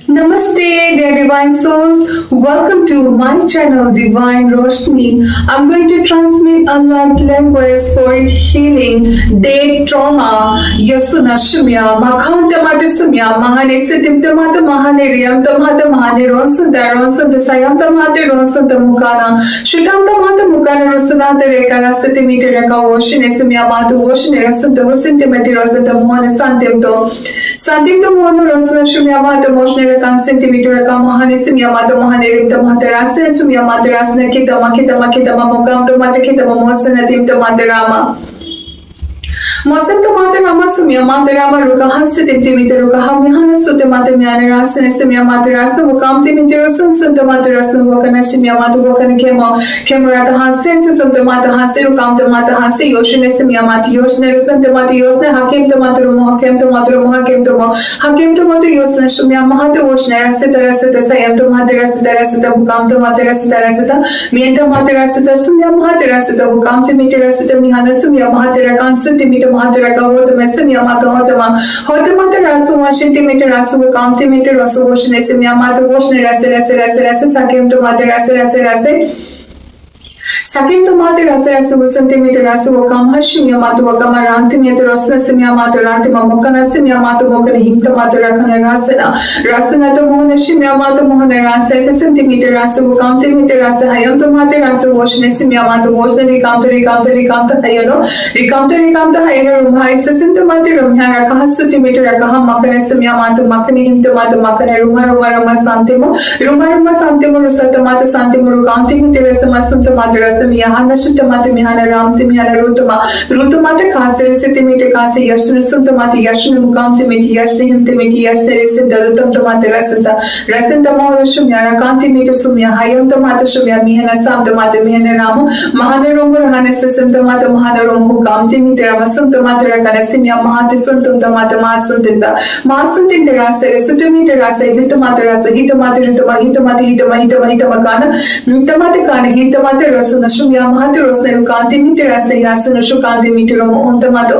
Namaste, dear divine souls. Welcome to my channel, Divine Roshni. I'm going to transmit a light language for healing day trauma. Yasuna Shumya, Makanta Matasumya, Mahane Sitimtamata Mahane Riamtamata Mahane Ronsunda Ronsunda Sayamtamata Ronsunda Mukana, Shutamtamata Mukana Rosanata Rekara Sitimita Reka Ocean, Esimia Matu Ocean, Rasanta Rosintimati Rosanta Mohana Santimto, Santimto Mono Rosana Shumya Mata Motion. Centimeter Kamahanism Yamata Mahanerim the Matarasa, Sum Yamatarasna Kita Makita Makita Mamokam, the Matakita Mosanatim the Matarama. Mosanta Matarama Sumya Matarama Rukaha Sitimita Rukaha Mihana Sutamatamiana Rasan, Simia Matarasna, Wokam Timiterosan, Santa Matarasna, Wakanashimia Matu Wakan Kemo, Kemarata Hansensus of the Matahasi, Rukam the Matahasi, Yoshinesimia Mati Yoshner, Santa Matiosna, Hakim the Matarumo, Hakim the Matarumo, Hakim to Matu Yosna, Shumia Mahatu Oshner, Rasita, Sayam to Matarasita, Rasita, Wukam to Matarasita, Rasita, Mienta Matarasita, Sumia Matarasita, Wukam to Mitarasita, Mihana Sumia Matarakan, Centimeter. Maharaka Hotamesim Yamato Hotama, Hotamata Rasu, 1 centimeter Rasu, Comptimeter Rasu, Washnesim Yamato, Washner, Sakim to Matarasa. Sakim to Matarasu, centimeter Rasu, Wakam Hashim Yamato, Wakama Rantimeter, Rosnasim Yamato, Rantima Mokana, Simyamato Mokana, Himta Matarakana Rasana, Rasana the Mona Shimyamato Mohana Rasa, centimeter Rasu, Comptimeter Rasa, Hayanto Matarasu, Washnesim Yamato, Washner, Recamta Hayano, Recamta Hayano, Haisa Sintamatum, Haraka, Sutimeter Rakaha, Makanesim Yamato, Makani, Himtamato, Makana, Rumarama Santimo, Rumarama Santimo, Satamata Santimo, Comptimeter Samasunta. Mihana Shutamata Mihana Ram Timihana Rutamata Kasi, Sitimita Kasi, Yashna Suntamati, Yashna Mukamtimiti, Yashna Himtimiti, Yashna Risinta, Rutam Tamata Rasanta, Rasanta Mola Shumyara, Kantimita Sumya, Hayam Tamata Shumya, Mihana Sam Tamata, Mihana Ramu, Mahana Romu, Hanesa Santamata, Mahana Romu, Kamtimita, Masuntamata Rakana, Simya, Mahati Suntum Tamata, Masuntinta, Masuntin Rasa, Sitimita Rasa, Hitamata Rasa, Hitamata Ritama, Hitamata, Hitamakana, Hitamatakana, Hitamata. Nashumya Mahatirosna Kantimita Rasa Yasana Shukantimita Ontamata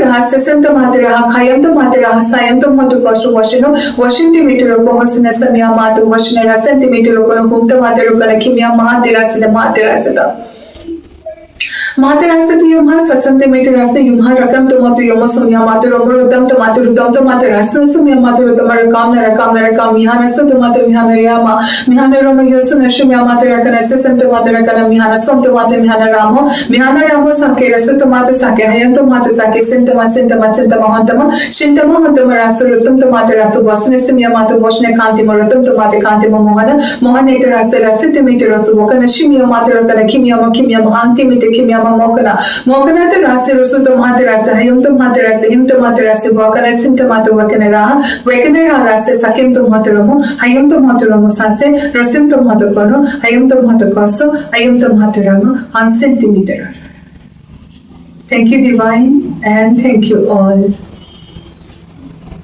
Rasa Santa Matara, Kayam the Matara, Sayam the Motukosha Washino, Washington Meter Kohosina Samia Matu, Washinera Centimeter Humta Matarukana Kimia Mahatirasa Matarasata. Matarasati Yumha, Centimeter Rasa Yumha, Rakam to Motu Yomosumia Matarum, to Matarasum, Sumia Matarukamara, Rakam, Mihana Satamata, Mihana Yama, Mihana Roma Yosuna, Shumia Matarakana, Santa Matarakana, Mihana, Santa Mihana Ramo, Mihana Ramo Sake, Satamata Sake, Hayanto Matasake, Sintama, Mahantama, Shintama Hantamarasu, Rutum to Matarasu, Wasnesimia Matu, Washne Kantima, Rutum to Matakantima Mohana, Mohaneta Rasa, Centimeter Rasu, Wakana, Shimia Matarakana, Kimia, Antimita, Kimia. Mokana the Rasi Rusuto Matarasa, Hayum to Matarasa, Him to Matarasi, Wakana Sintamatu Wakanera, Wakanera Rasa, Sakim to Motoromo, Hayum to Motoromo Sase, Rosim to Motokono, Hayum to Motokoso, Hayum to Matarama, on centimeter. Thank you, Divine, and thank you all.